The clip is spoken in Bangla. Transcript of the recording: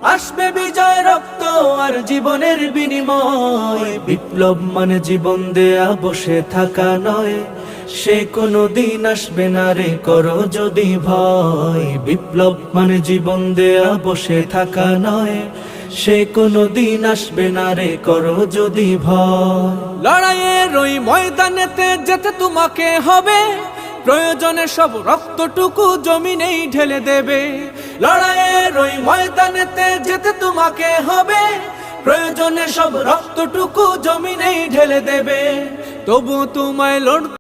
আসবে বিজয় রক্ত আর জীবনের বিনিময়। বিপ্লব মানে জীবন দেয়া বসে থাকা নয়, সে কোনো দিন আসবে না রে করো যদি ভয়। বিপ্লব মানে জীবন দেয়া বসে থাকা নয়, সে কোনো দিন আসবে না রে করো যদি ভয়। লড়াইয়ের ওই ময়দানেতে যেতে তোমাকে হবে, প্রয়োজনে সব রক্তটুকু জমিনেই ঢেলে দেবে। লড়াইয়ের ওই ময়দানেতে যেতে তোমাকে হবে, প্রয়োজনে সব রক্তটুকু জমিনেই ঢেলে দেবে। তবু তোমায় লড়তে